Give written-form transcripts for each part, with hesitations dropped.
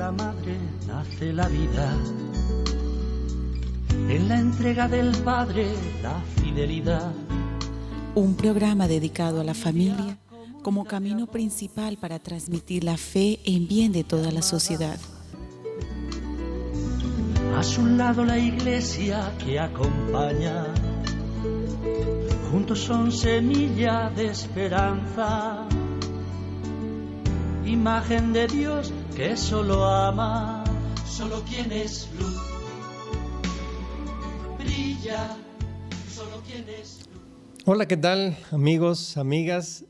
la madre nace la vida, en la entrega del padre la fidelidad. Un programa dedicado a la familia como camino principal para transmitir la fe en bien de toda la sociedad. A su lado la iglesia que acompaña, juntos son semilla de esperanza, imagen de Dios que solo ama. Solo quien es luz brilla, solo quien es luz. Hola, ¿qué tal, amigos, amigas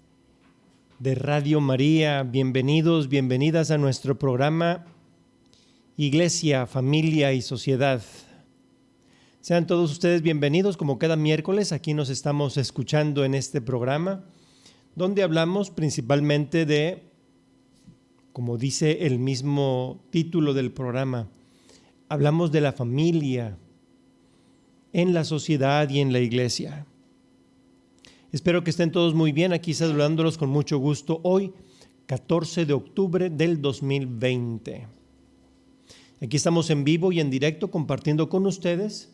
de Radio María? Bienvenidos, bienvenidas a nuestro programa Iglesia, Familia y Sociedad. Sean todos ustedes bienvenidos, como cada miércoles aquí nos estamos escuchando en este programa, donde hablamos principalmente de, como dice el mismo título del programa, hablamos de la familia en la sociedad y en la iglesia. Espero que estén todos muy bien, aquí saludándolos con mucho gusto hoy, 14 de octubre del 2020. Aquí estamos en vivo y en directo compartiendo con ustedes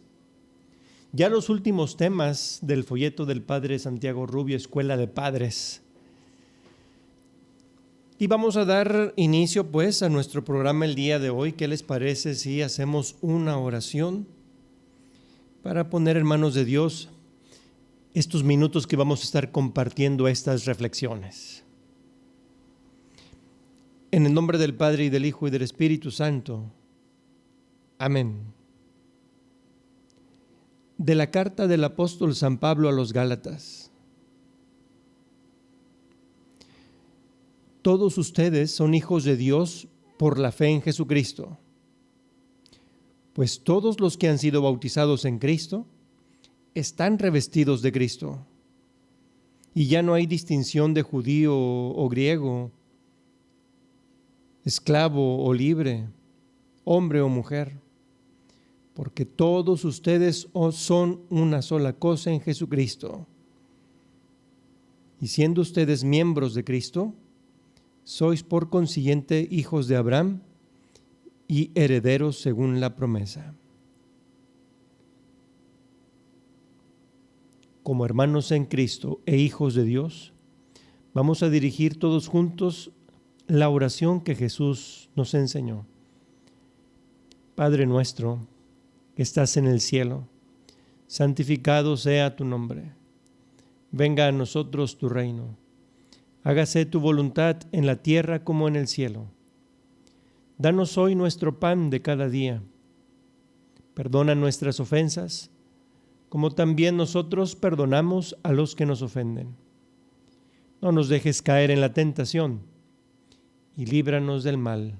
ya los últimos temas del folleto del Padre Santiago Rubio, Escuela de Padres. Y vamos a dar inicio pues a nuestro programa el día de hoy. ¿Qué les parece si hacemos una oración para poner en manos de Dios estos minutos que vamos a estar compartiendo estas reflexiones? En el nombre del Padre y del Hijo y del Espíritu Santo. Amén. De la carta del apóstol San Pablo a los Gálatas. Todos ustedes son hijos de Dios por la fe en Jesucristo, pues todos los que han sido bautizados en Cristo están revestidos de Cristo, y ya no hay distinción de judío o griego, esclavo o libre, hombre o mujer, porque todos ustedes son una sola cosa en Jesucristo. Y siendo ustedes miembros de Cristo, sois por consiguiente hijos de Abraham y herederos según la promesa. Como hermanos en Cristo e hijos de Dios, vamos a dirigir todos juntos la oración que Jesús nos enseñó. Padre nuestro, que estás en el cielo, santificado sea tu nombre. Venga a nosotros tu reino. Hágase tu voluntad en la tierra como en el cielo. Danos hoy nuestro pan de cada día. Perdona nuestras ofensas, como también nosotros perdonamos a los que nos ofenden. No nos dejes caer en la tentación, y líbranos del mal.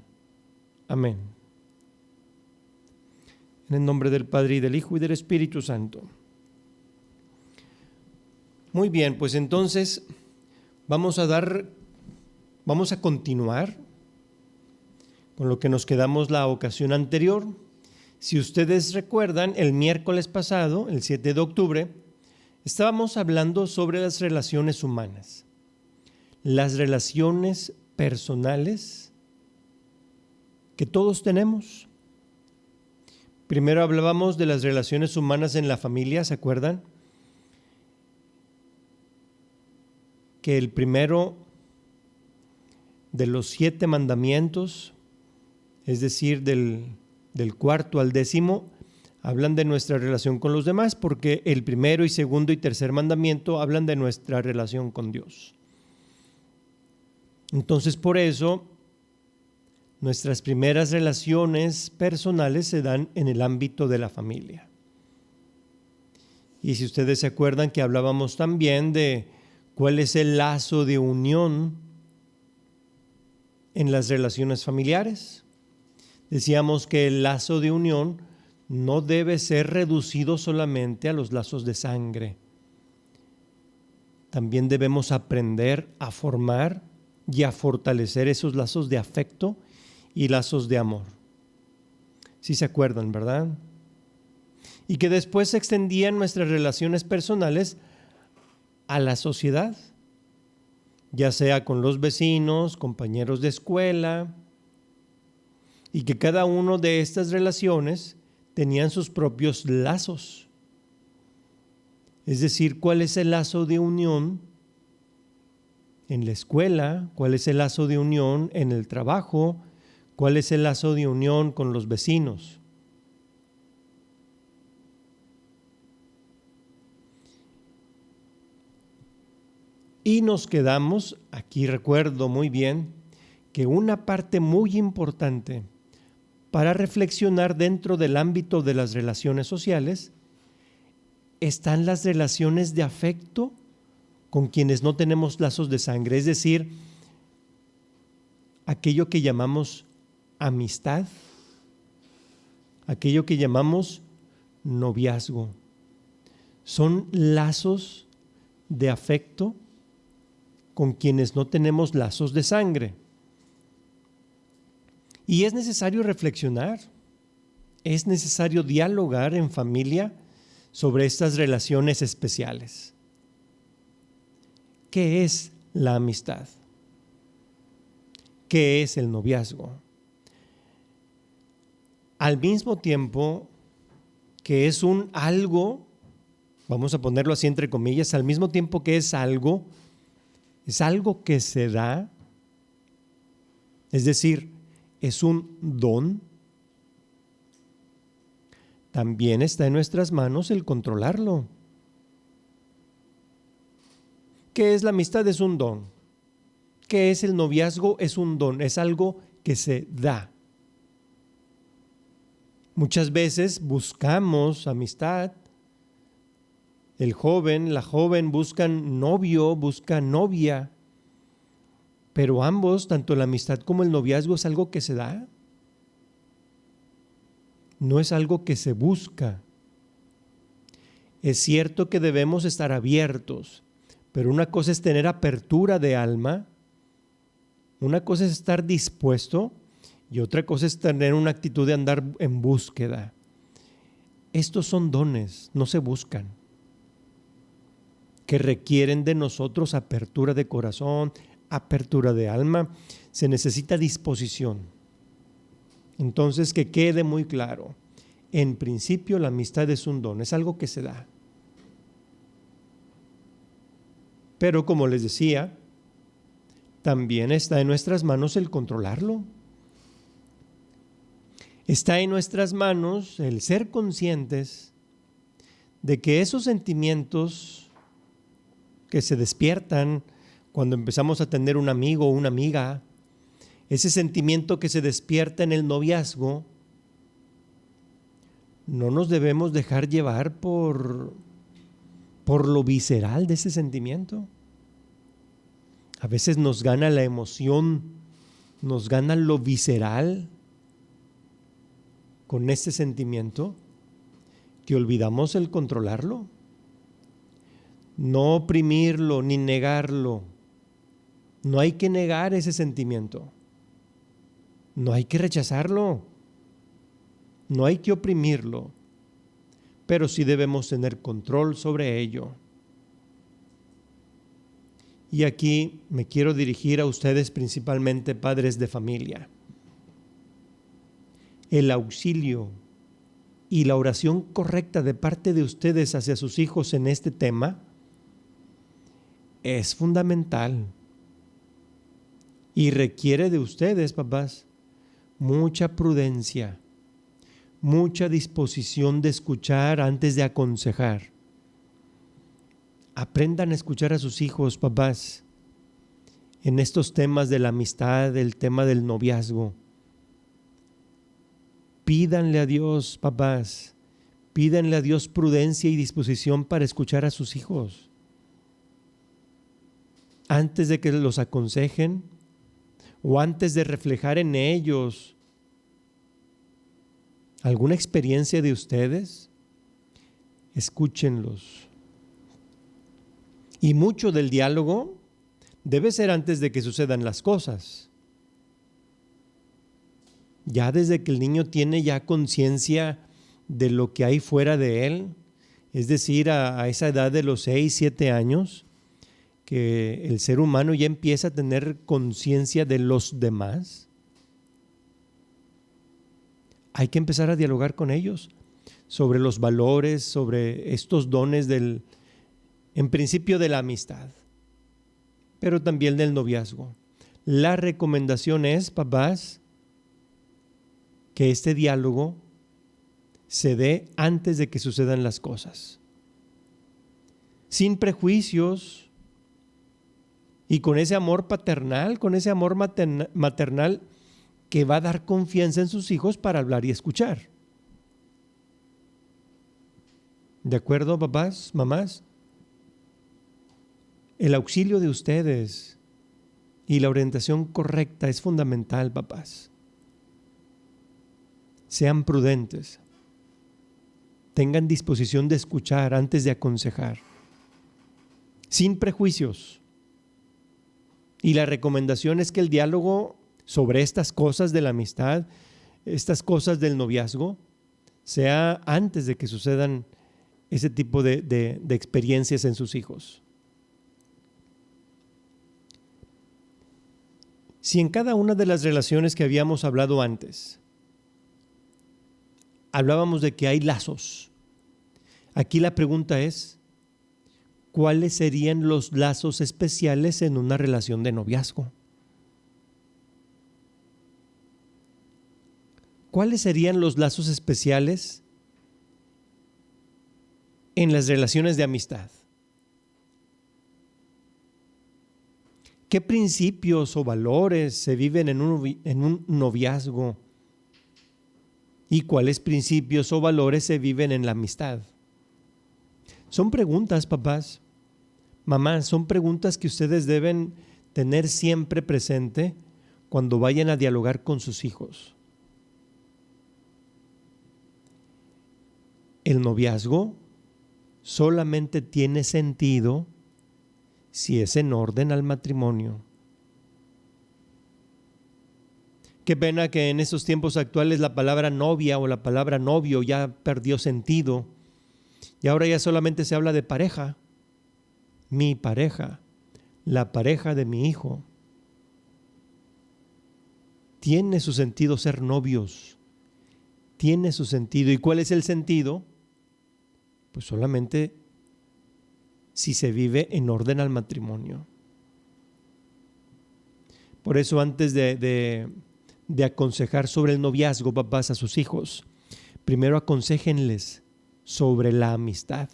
Amén. En el nombre del Padre y del Hijo y del Espíritu Santo. Muy bien, pues entonces vamos a continuar con lo que nos quedamos la ocasión anterior. Si ustedes recuerdan, el miércoles pasado, el 7 de octubre, estábamos hablando sobre las relaciones humanas, las relaciones personales que todos tenemos. Primero hablábamos de las relaciones humanas en la familia, ¿se acuerdan? Que el primero de los 7 mandamientos, es decir, del 4º al 10º, hablan de nuestra relación con los demás, porque el primero y segundo y tercer mandamiento hablan de nuestra relación con Dios. Entonces, por eso, nuestras primeras relaciones personales se dan en el ámbito de la familia. Y si ustedes se acuerdan que hablábamos también de cuál es el lazo de unión en las relaciones familiares. Decíamos que el lazo de unión no debe ser reducido solamente a los lazos de sangre. También debemos aprender a formar y a fortalecer esos lazos de afecto y lazos de amor. Sí se acuerdan, ¿verdad? Y que después se extendían nuestras relaciones personales a la sociedad, ya sea con los vecinos, compañeros de escuela, y que cada una de estas relaciones tenían sus propios lazos. Es decir, ¿cuál es el lazo de unión en la escuela? ¿Cuál es el lazo de unión en el trabajo? ¿Cuál es el lazo de unión con los vecinos? Y nos quedamos, aquí recuerdo muy bien, que una parte muy importante para reflexionar dentro del ámbito de las relaciones sociales están las relaciones de afecto con quienes no tenemos lazos de sangre, es decir, aquello que llamamos amistad, aquello que llamamos noviazgo. Son lazos de afecto con quienes no tenemos lazos de sangre. Y es necesario reflexionar, es necesario dialogar en familia sobre estas relaciones especiales. ¿Qué es la amistad? ¿Qué es el noviazgo? Al mismo tiempo que es un algo, vamos a ponerlo así entre comillas, al mismo tiempo que es algo que se da, es decir, es un don. También está en nuestras manos el controlarlo. ¿Qué es la amistad? Es un don. ¿Qué es el noviazgo? Es un don, es algo que se da. Muchas veces buscamos amistad. El joven, la joven buscan novio, buscan novia, pero ambos, tanto la amistad como el noviazgo, es algo que se da. No es algo que se busca. Es cierto que debemos estar abiertos, pero una cosa es tener apertura de alma, una cosa es estar dispuesto y otra cosa es tener una actitud de andar en búsqueda. Estos son dones, no se buscan, que requieren de nosotros apertura de corazón, apertura de alma. Se necesita disposición. Entonces, que quede muy claro, en principio la amistad es un don, es algo que se da. Pero como les decía, también está en nuestras manos el controlarlo. Está en nuestras manos el ser conscientes de que esos sentimientos que se despiertan cuando empezamos a tener un amigo o una amiga, ese sentimiento que se despierta en el noviazgo, no nos debemos dejar llevar por lo visceral de ese sentimiento. A veces nos gana la emoción, nos gana lo visceral con ese sentimiento, que olvidamos el controlarlo. No oprimirlo ni negarlo. No hay que negar ese sentimiento. No hay que rechazarlo. No hay que oprimirlo. Pero sí debemos tener control sobre ello. Y aquí me quiero dirigir a ustedes, principalmente padres de familia. El auxilio y la oración correcta de parte de ustedes hacia sus hijos en este tema es fundamental y requiere de ustedes, papás, mucha prudencia, mucha disposición de escuchar antes de aconsejar. Aprendan a escuchar a sus hijos, papás, en estos temas de la amistad, el tema del noviazgo. Pídanle a Dios, papás, pídanle a Dios prudencia y disposición para escuchar a sus hijos. Antes de que los aconsejen o antes de reflejar en ellos alguna experiencia de ustedes, escúchenlos. Y mucho del diálogo debe ser antes de que sucedan las cosas. Ya desde que el niño tiene ya conciencia de lo que hay fuera de él, es decir, a esa edad de los 6, 7 años, que el ser humano ya empieza a tener conciencia de los demás. hay que empezar a dialogar con ellos sobre los valores, sobre estos dones en principio de la amistad, pero también del noviazgo. La recomendación es, papás, que este diálogo se dé antes de que sucedan las cosas, sin prejuicios y con ese amor paternal, con ese amor maternal que va a dar confianza en sus hijos para hablar y escuchar. ¿De acuerdo, papás, mamás? El auxilio de ustedes y la orientación correcta es fundamental, papás. Sean prudentes. Tengan disposición de escuchar antes de aconsejar, sin prejuicios. Y la recomendación es que el diálogo sobre estas cosas de la amistad, estas cosas del noviazgo, sea antes de que sucedan ese tipo de experiencias en sus hijos. Si en cada una de las relaciones que habíamos hablado antes, hablábamos de que hay lazos, aquí la pregunta es, ¿cuáles serían los lazos especiales en una relación de noviazgo? ¿Cuáles serían los lazos especiales en las relaciones de amistad? ¿Qué principios o valores se viven en un noviazgo? ¿Y cuáles principios o valores se viven en la amistad? Son preguntas, papás, mamás, son preguntas que ustedes deben tener siempre presente cuando vayan a dialogar con sus hijos. El noviazgo solamente tiene sentido si es en orden al matrimonio. Qué pena que en estos tiempos actuales la palabra novia o la palabra novio ya perdió sentido y ahora ya solamente se habla de pareja. Mi pareja, la pareja de mi hijo. Tiene su sentido ser novios, tiene su sentido. ¿Y cuál es el sentido? Pues solamente si se vive en orden al matrimonio. Por eso antes de aconsejar sobre el noviazgo, papás, a sus hijos, primero aconséjenles sobre la amistad.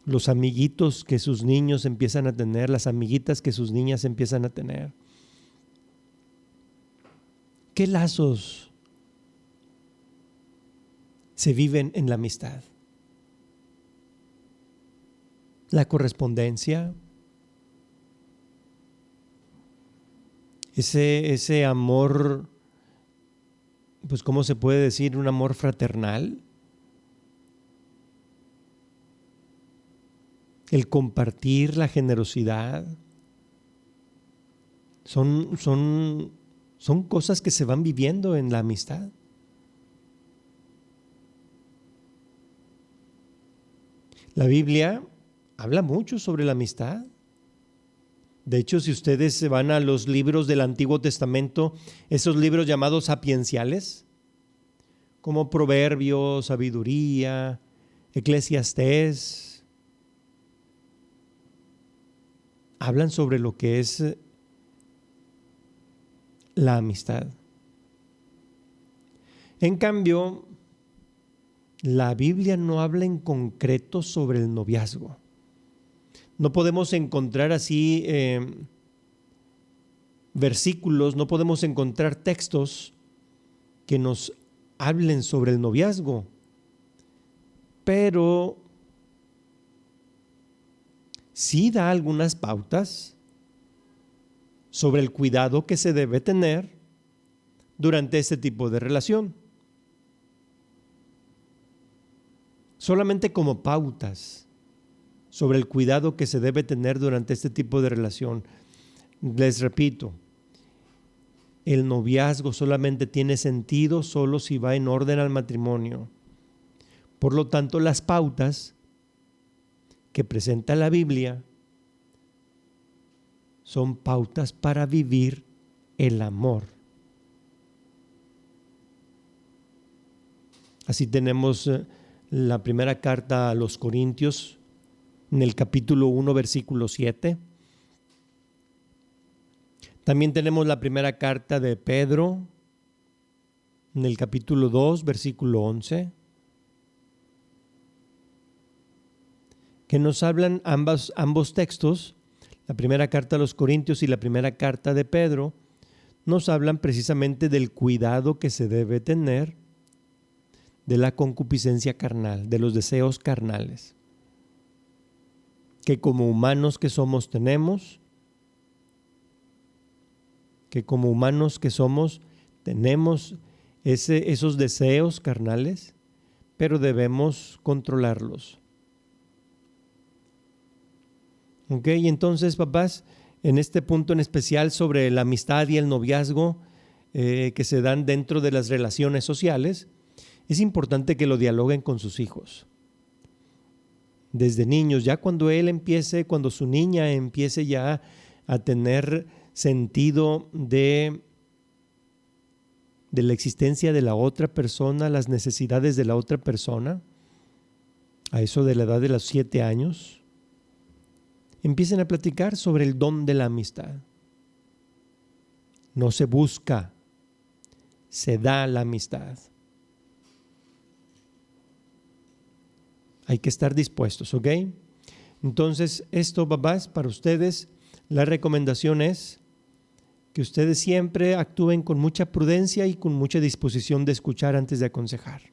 Los amiguitos que sus niños empiezan a tener, las amiguitas que sus niñas empiezan a tener. ¿Qué lazos se viven en la amistad? La correspondencia, ese amor, pues ¿cómo se puede decir? Un amor fraternal. El compartir, la generosidad. Son cosas que se van viviendo en la amistad. La Biblia habla mucho sobre la amistad. De hecho, si ustedes se van a los libros del Antiguo Testamento, esos libros llamados sapienciales, como Proverbios, Sabiduría, Eclesiastés, hablan sobre lo que es la amistad. En cambio, la Biblia no habla en concreto sobre el noviazgo. No podemos encontrar así versículos, no podemos encontrar textos que nos hablen sobre el noviazgo. Pero sí da algunas pautas sobre el cuidado que se debe tener durante este tipo de relación. Solamente como pautas sobre el cuidado que se debe tener durante este tipo de relación. Les repito, el noviazgo solamente tiene sentido solo si va en orden al matrimonio. Por lo tanto, las pautas que presenta la Biblia son pautas para vivir el amor Así tenemos la primera carta a los Corintios, en el capítulo 1, versículo 7. También tenemos la primera carta de Pedro, en el capítulo 2, versículo 11, que nos hablan ambos textos, la primera carta a los Corintios y la primera carta de Pedro, nos hablan precisamente del cuidado que se debe tener de la concupiscencia carnal, de los deseos carnales, que como humanos que somos tenemos, tenemos esos deseos carnales, pero debemos controlarlos. ¿Ok? Y entonces, papás, en este punto en especial sobre la amistad y el noviazgo que se dan dentro de las relaciones sociales, es importante que lo dialoguen con sus hijos. Desde niños, ya cuando su niña empiece ya a tener sentido de la existencia de la otra persona, las necesidades de la otra persona, a eso de la edad de los 7 años, empiecen a platicar sobre el don de la amistad. No se busca, se da la amistad. Hay que estar dispuestos, ¿ok? Entonces, esto, papás, para ustedes, la recomendación es que ustedes siempre actúen con mucha prudencia y con mucha disposición de escuchar antes de aconsejar.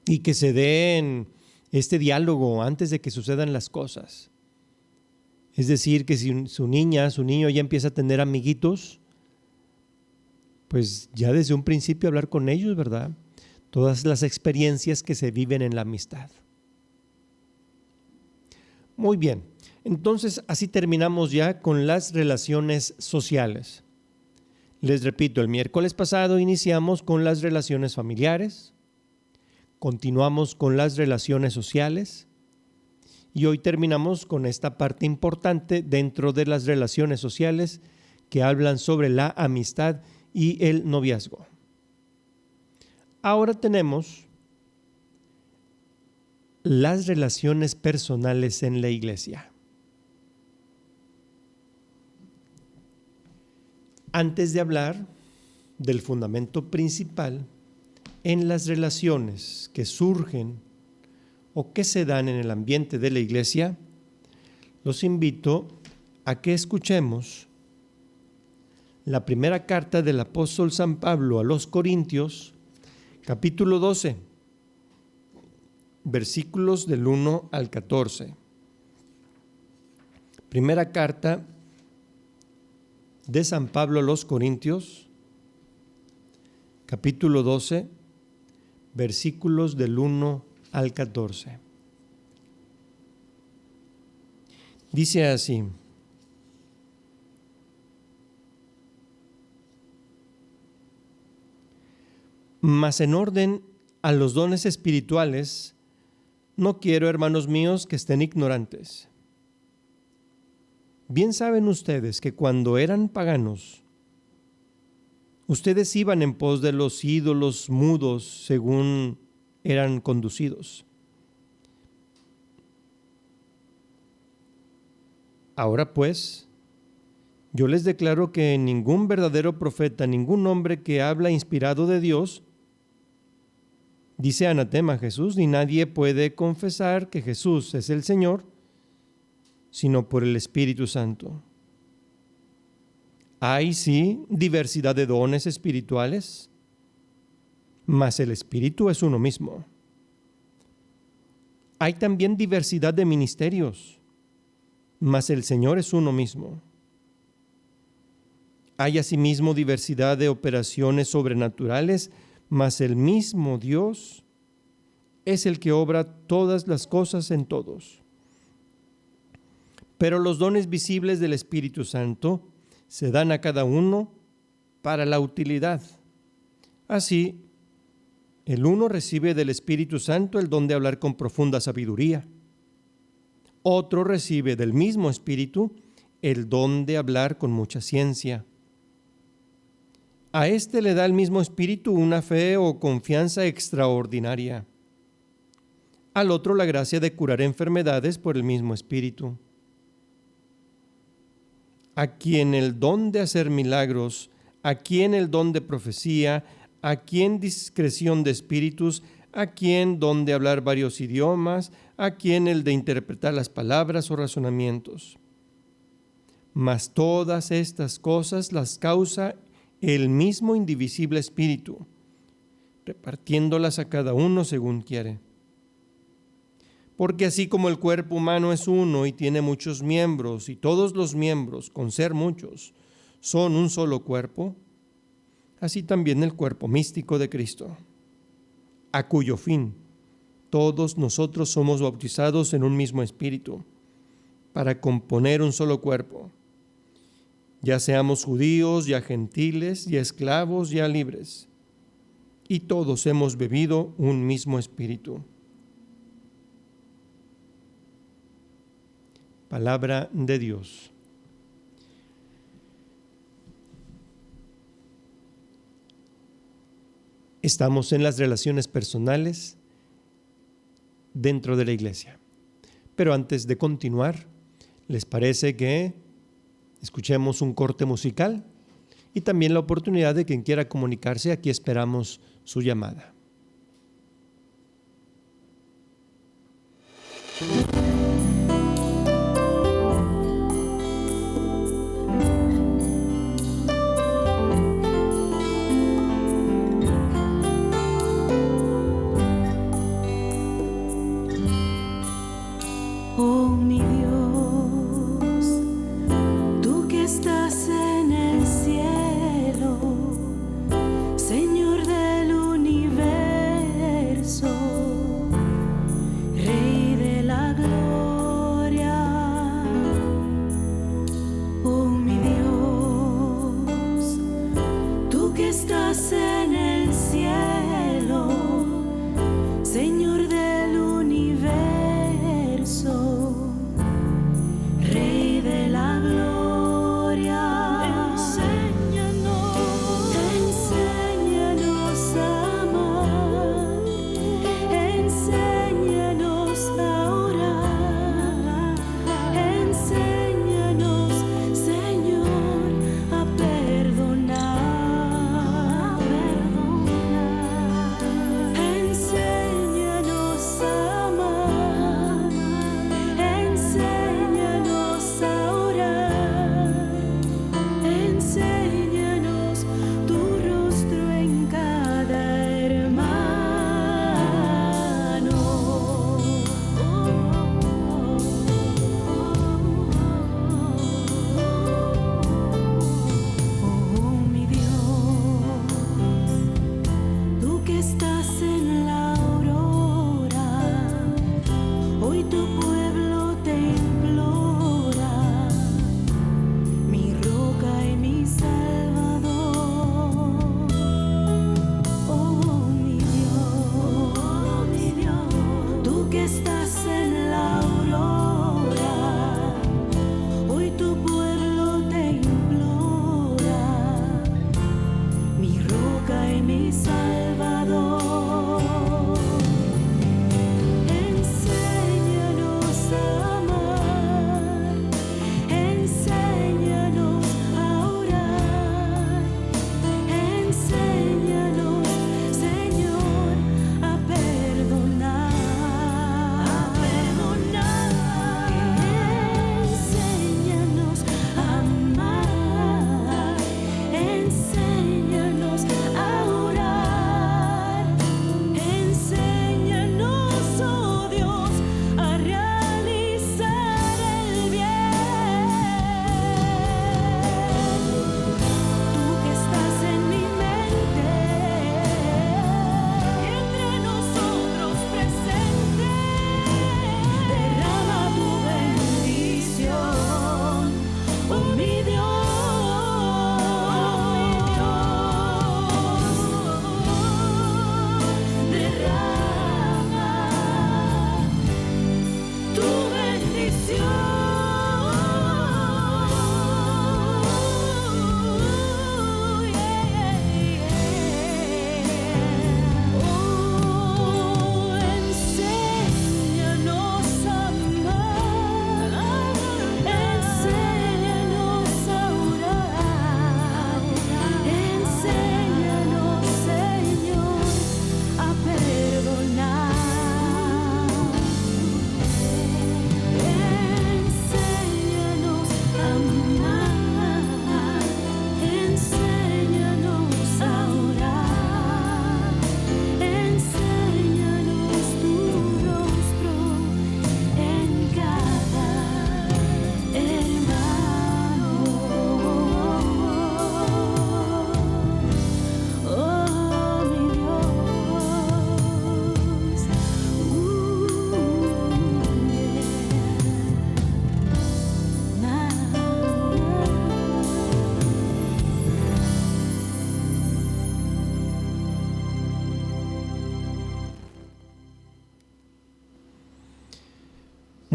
Y que se den este diálogo antes de que sucedan las cosas. Es decir, que si su niño ya empieza a tener amiguitos, pues ya desde un principio hablar con ellos, ¿verdad? Todas las experiencias que se viven en la amistad. Muy bien, entonces así terminamos ya con las relaciones sociales. Les repito, el miércoles pasado iniciamos con las relaciones familiares, continuamos con las relaciones sociales y hoy terminamos con esta parte importante dentro de las relaciones sociales que hablan sobre la amistad y el noviazgo. Ahora tenemos las relaciones personales en la iglesia. Antes de hablar del fundamento principal en las relaciones que surgen o que se dan en el ambiente de la iglesia, los invito a que escuchemos la primera carta del apóstol San Pablo a los Corintios, capítulo 12, versículos del 1 al 14. Primera carta de San Pablo a los Corintios, capítulo 12, versículos del 1 al 14. Dice así: Mas en orden a los dones espirituales, no quiero, hermanos míos, que estén ignorantes. Bien saben ustedes que cuando eran paganos, ustedes iban en pos de los ídolos mudos según eran conducidos. Ahora pues, yo les declaro que ningún verdadero profeta, ningún hombre que habla inspirado de Dios, dice anatema a Jesús, ni nadie puede confesar que Jesús es el Señor, sino por el Espíritu Santo. Hay, sí, diversidad de dones espirituales, mas el Espíritu es uno mismo. Hay también diversidad de ministerios, mas el Señor es uno mismo. Hay asimismo diversidad de operaciones sobrenaturales, mas el mismo Dios es el que obra todas las cosas en todos. Pero los dones visibles del Espíritu Santo se dan a cada uno para la utilidad. Así, el uno recibe del Espíritu Santo el don de hablar con profunda sabiduría. Otro recibe del mismo Espíritu el don de hablar con mucha ciencia. A éste le da el mismo Espíritu una fe o confianza extraordinaria. Al otro la gracia de curar enfermedades por el mismo Espíritu. A quien el don de hacer milagros, a quien el don de profecía, a quien discreción de espíritus, a quien don de hablar varios idiomas, a quien el de interpretar las palabras o razonamientos. Mas todas estas cosas las causa el mismo indivisible Espíritu, repartiéndolas a cada uno según quiere. Porque así como el cuerpo humano es uno y tiene muchos miembros, y todos los miembros, con ser muchos, son un solo cuerpo, así también el cuerpo místico de Cristo, a cuyo fin todos nosotros somos bautizados en un mismo Espíritu, para componer un solo cuerpo, ya seamos judíos, ya gentiles, ya esclavos, ya libres, y todos hemos bebido un mismo Espíritu. Palabra de Dios. Estamos en las relaciones personales dentro de la iglesia. Pero antes de continuar, ¿les parece que escuchemos un corte musical? Y también la oportunidad de quien quiera comunicarse, aquí esperamos su llamada. Oh mi Dios, tú que estás en el cielo, Señor del universo, Rey de la gloria.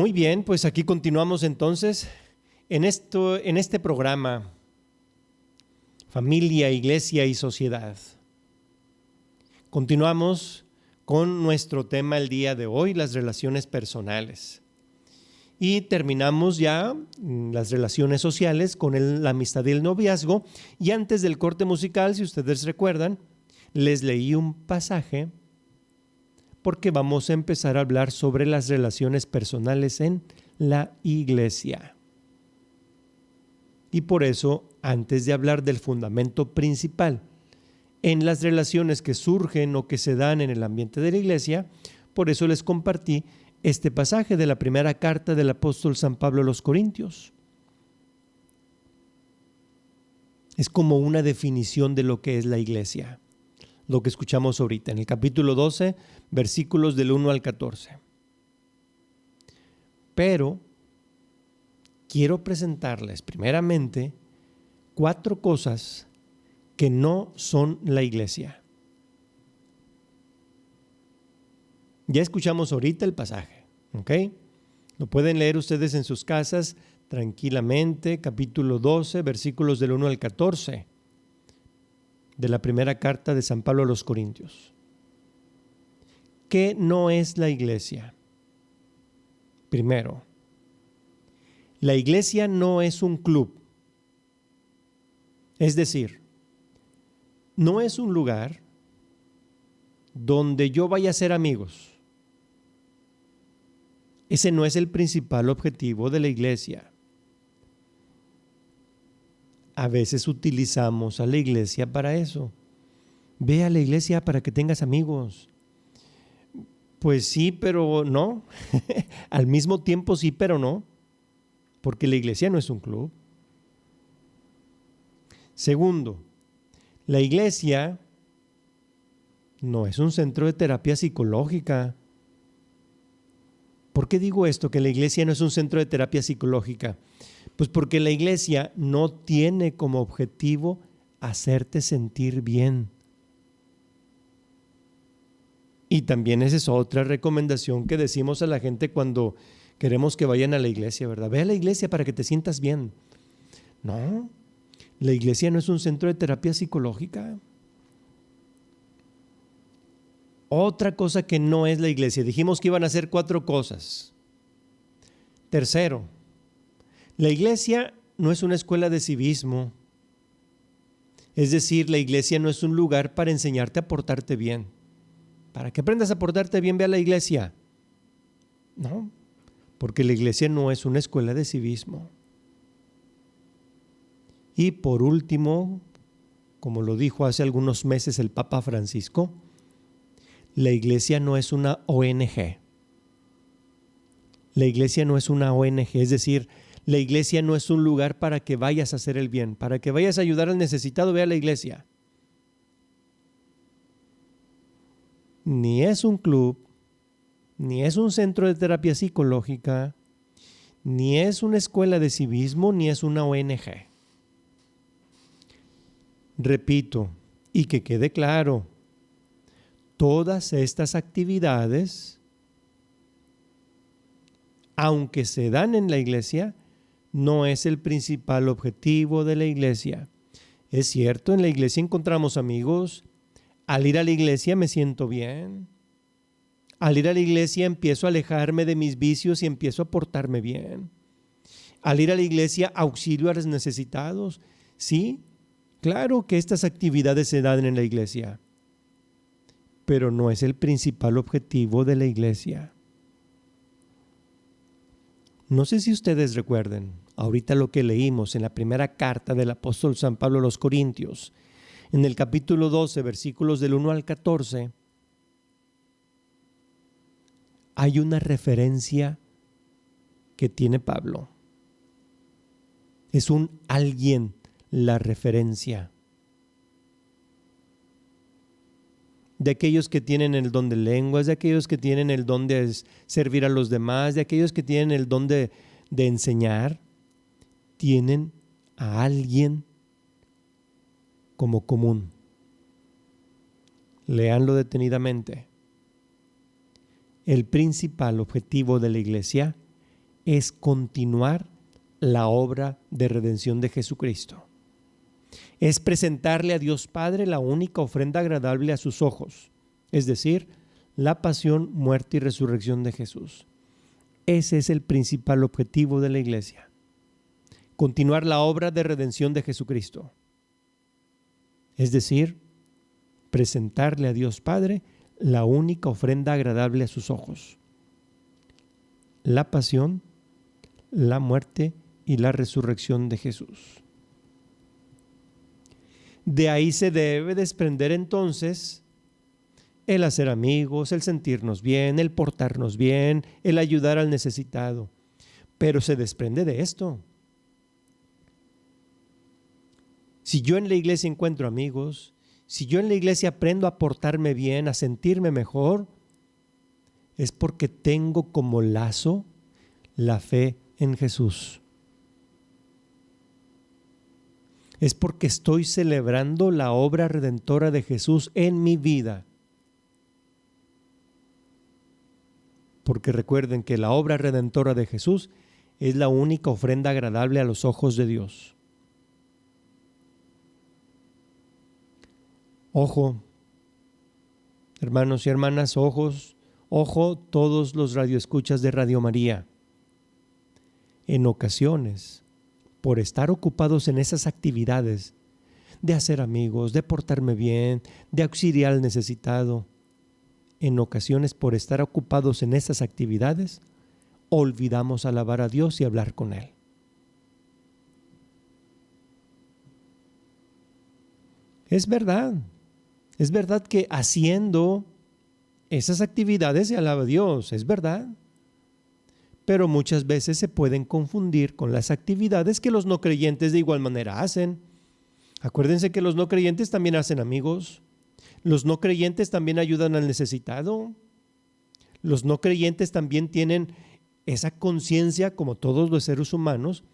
Muy bien, pues aquí continuamos entonces en este programa Familia, Iglesia y Sociedad. Continuamos con nuestro tema el día de hoy, las relaciones personales. Y terminamos ya las relaciones sociales con la amistad y el noviazgo. Y antes del corte musical, si ustedes recuerdan, les leí un pasaje porque vamos a empezar a hablar sobre las relaciones personales en la iglesia. Y por eso, antes de hablar del fundamento principal en las relaciones que surgen o que se dan en el ambiente de la iglesia, por eso les compartí este pasaje de la primera carta del apóstol San Pablo a los Corintios. Es como una definición de lo que es la iglesia, lo que escuchamos ahorita en el capítulo 12, versículos del 1 al 14. Pero quiero presentarles primeramente 4 cosas que no son la iglesia. Ya escuchamos ahorita el pasaje, ¿ok? Lo pueden leer ustedes en sus casas tranquilamente, capítulo 12, versículos del 1 al 14 de la primera carta de San Pablo a los Corintios. ¿Qué no es la iglesia? Primero, la iglesia no es un club. Es decir, no es un lugar donde yo vaya a ser amigos. Ese no es el principal objetivo de la iglesia. A veces utilizamos a la iglesia para eso. Ve a la iglesia para que tengas amigos. Pues sí, pero no. Al mismo tiempo sí, pero no. Porque la iglesia no es un club. Segundo, la iglesia no es un centro de terapia psicológica. ¿Por qué digo esto, que la iglesia no es un centro de terapia psicológica? Pues porque la iglesia no tiene como objetivo hacerte sentir bien. Y también esa es otra recomendación que decimos a la gente cuando queremos que vayan a la iglesia, ¿verdad? Ve a la iglesia para que te sientas bien. No, la iglesia no es un centro de terapia psicológica. Otra cosa que no es la iglesia. Dijimos que iban a ser 4 cosas. Tercero, la iglesia no es una escuela de civismo. Es decir, la iglesia no es un lugar para enseñarte a portarte bien. Para que aprendas a portarte bien, ve a la iglesia. No, porque la iglesia no es una escuela de civismo. Y por último, como lo dijo hace algunos meses el Papa Francisco, la iglesia no es una ONG. La iglesia no es una ONG, es decir, la iglesia no es un lugar para que vayas a hacer el bien, para que vayas a ayudar al necesitado, ve a la iglesia. Ni es un club, ni es un centro de terapia psicológica, ni es una escuela de civismo, ni es una ONG. Repito, y que quede claro, todas estas actividades, aunque se dan en la iglesia, no es el principal objetivo de la iglesia. Es cierto, en la iglesia encontramos amigos. Al ir a la iglesia me siento bien. Al ir a la iglesia empiezo a alejarme de mis vicios y empiezo a portarme bien. Al ir a la iglesia auxilio a los necesitados. Sí, claro que estas actividades se dan en la iglesia, pero no es el principal objetivo de la iglesia. No sé si ustedes recuerden ahorita lo que leímos en la primera carta del apóstol San Pablo a los Corintios, en el capítulo 12, versículos del 1 al 14, hay una referencia que tiene Pablo. Es un alguien la referencia. De aquellos que tienen el don de lenguas, de aquellos que tienen el don de servir a los demás, de aquellos que tienen el don de enseñar, tienen a alguien como común. Léanlo detenidamente. El principal objetivo de la iglesia es continuar la obra de redención de Jesucristo. Es presentarle a Dios Padre la única ofrenda agradable a sus ojos, es decir, la pasión, muerte y resurrección de Jesús. Ese es el principal objetivo de la Iglesia. Continuar la obra de redención de Jesucristo. Es decir, presentarle a Dios Padre la única ofrenda agradable a sus ojos. La pasión, la muerte y la resurrección de Jesús. De ahí se debe desprender entonces el hacer amigos, el sentirnos bien, el portarnos bien, el ayudar al necesitado. Pero se desprende de esto. Si yo en la iglesia encuentro amigos, si yo en la iglesia aprendo a portarme bien, a sentirme mejor, es porque tengo como lazo la fe en Jesús. Es porque estoy celebrando la obra redentora de Jesús en mi vida. Porque recuerden que la obra redentora de Jesús es la única ofrenda agradable a los ojos de Dios. Ojo, hermanos y hermanas, ojo todos los radioescuchas de Radio María. En ocasiones, por estar ocupados en esas actividades de hacer amigos, de portarme bien, de auxiliar al necesitado, en ocasiones por estar ocupados en esas actividades, olvidamos alabar a Dios y hablar con Él. Es verdad que haciendo esas actividades se alaba a Dios, es verdad. Pero muchas veces se pueden confundir con las actividades que los no creyentes de igual manera hacen. Acuérdense que los no creyentes también hacen amigos. Los no creyentes también ayudan al necesitado. Los no creyentes también tienen esa conciencia, como todos los seres humanos,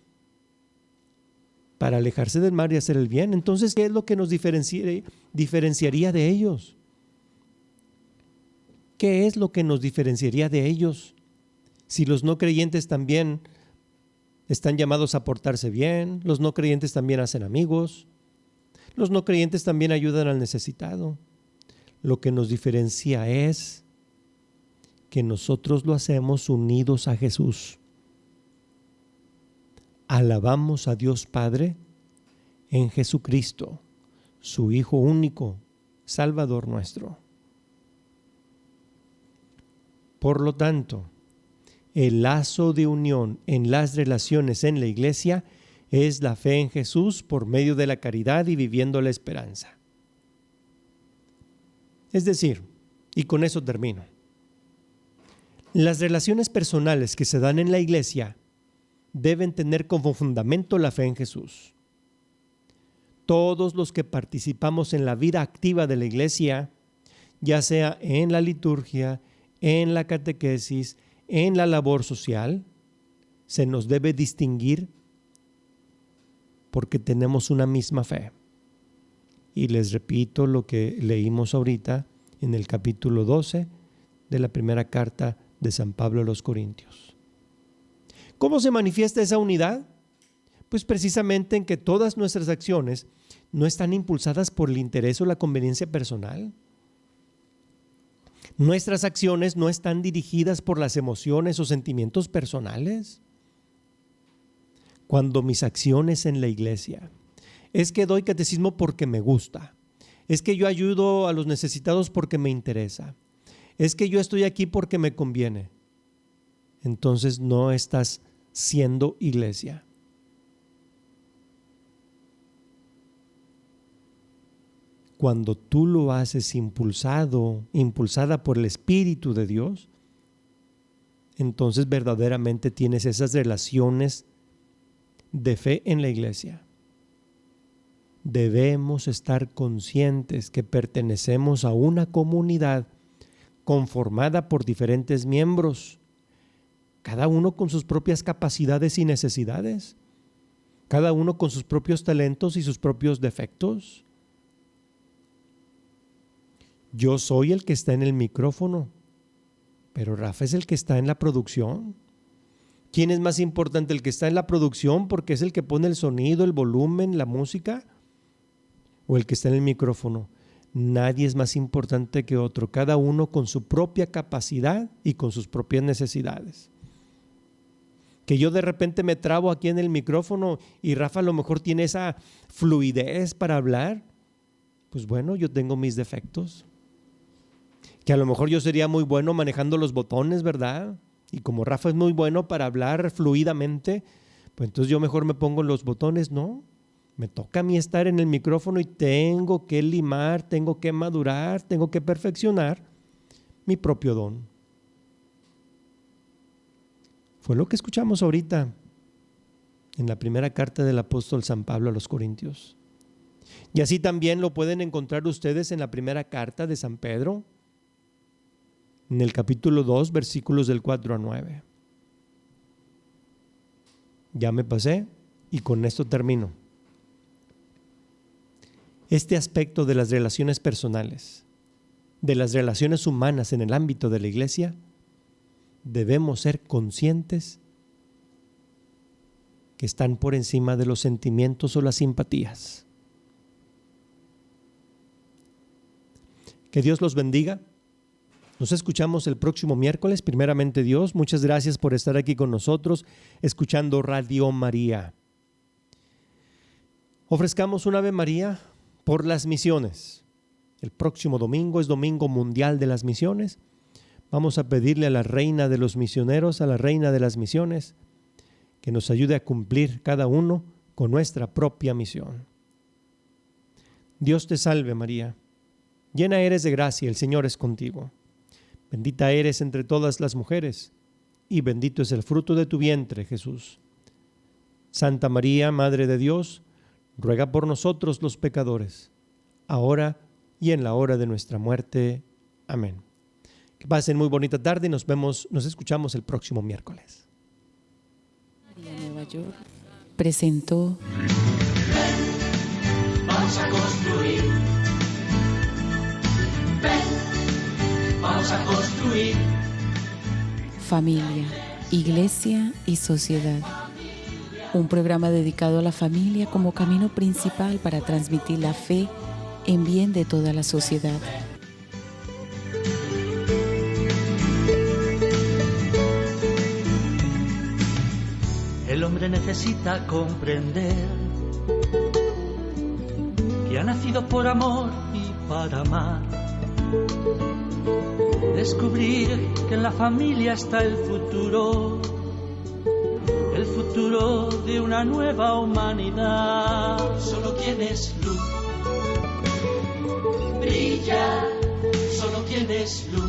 para alejarse del mal y hacer el bien. Entonces, ¿qué es lo que nos diferenciaría de ellos? ¿Qué es lo que nos diferenciaría de ellos? Si los no creyentes también están llamados a portarse bien, los no creyentes también hacen amigos, los no creyentes también ayudan al necesitado. Lo que nos diferencia es que nosotros lo hacemos unidos a Jesús. Alabamos a Dios Padre en Jesucristo, su Hijo único, Salvador nuestro. Por lo tanto, el lazo de unión en las relaciones en la iglesia es la fe en Jesús por medio de la caridad y viviendo la esperanza. Es decir, y con eso termino, las relaciones personales que se dan en la iglesia deben tener como fundamento la fe en Jesús. Todos los que participamos en la vida activa de la iglesia, ya sea en la liturgia, en la catequesis, en la labor social, se nos debe distinguir porque tenemos una misma fe. Y les repito lo que leímos ahorita en el capítulo 12 de la primera carta de San Pablo a los Corintios. ¿Cómo se manifiesta esa unidad? Pues precisamente en que todas nuestras acciones no están impulsadas por el interés o la conveniencia personal. Nuestras acciones no están dirigidas por las emociones o sentimientos personales. Cuando mis acciones en la iglesia es que doy catecismo porque me gusta, es que yo ayudo a los necesitados porque me interesa, es que yo estoy aquí porque me conviene, entonces no estás siendo iglesia. Cuando tú lo haces impulsada por el Espíritu de Dios, entonces verdaderamente tienes esas relaciones de fe en la iglesia. Debemos estar conscientes que pertenecemos a una comunidad conformada por diferentes miembros, cada uno con sus propias capacidades y necesidades, cada uno con sus propios talentos y sus propios defectos. Yo soy el que está en el micrófono, pero Rafa es el que está en la producción. ¿Quién es más importante? ¿El que está en la producción porque es el que pone el sonido, el volumen, la música? ¿O el que está en el micrófono? Nadie es más importante que otro, cada uno con su propia capacidad y con sus propias necesidades. Que yo de repente me trabo aquí en el micrófono y Rafa a lo mejor tiene esa fluidez para hablar, pues bueno, yo tengo mis defectos. Que a lo mejor yo sería muy bueno manejando los botones, ¿verdad? Y como Rafa es muy bueno para hablar fluidamente, pues entonces yo mejor me pongo los botones. No, me toca a mí estar en el micrófono y tengo que limar, tengo que madurar, tengo que perfeccionar mi propio don. Fue lo que escuchamos ahorita en la primera carta del apóstol San Pablo a los Corintios. Y así también lo pueden encontrar ustedes en la primera carta de San Pedro, en el capítulo 2, versículos del 4 a 9. Ya me pasé y con esto termino. Este aspecto de las relaciones personales, de las relaciones humanas en el ámbito de la iglesia, debemos ser conscientes que están por encima de los sentimientos o las simpatías. Que Dios los bendiga. Nos escuchamos el próximo miércoles, primeramente Dios. Muchas gracias por estar aquí con nosotros, escuchando Radio María. Ofrezcamos un Ave María por las misiones. El próximo domingo es Domingo Mundial de las Misiones. Vamos a pedirle a la Reina de los Misioneros, a la Reina de las Misiones, que nos ayude a cumplir cada uno con nuestra propia misión. Dios te salve María, llena eres de gracia, el Señor es contigo. Bendita eres entre todas las mujeres, y bendito es el fruto de tu vientre, Jesús. Santa María, Madre de Dios, ruega por nosotros los pecadores, ahora y en la hora de nuestra muerte. Amén. Que pasen muy bonita tarde y nos escuchamos el próximo miércoles. María Nueva York presentó Vamos a construir. Ven, vamos a construir. Familia, Iglesia y Sociedad. Un programa dedicado a la familia como camino principal para transmitir la fe en bien de toda la sociedad. El hombre necesita comprender que ha nacido por amor y para amar. Descubrir que en la familia está el futuro de una nueva humanidad. Solo tienes luz, brilla, solo tienes luz.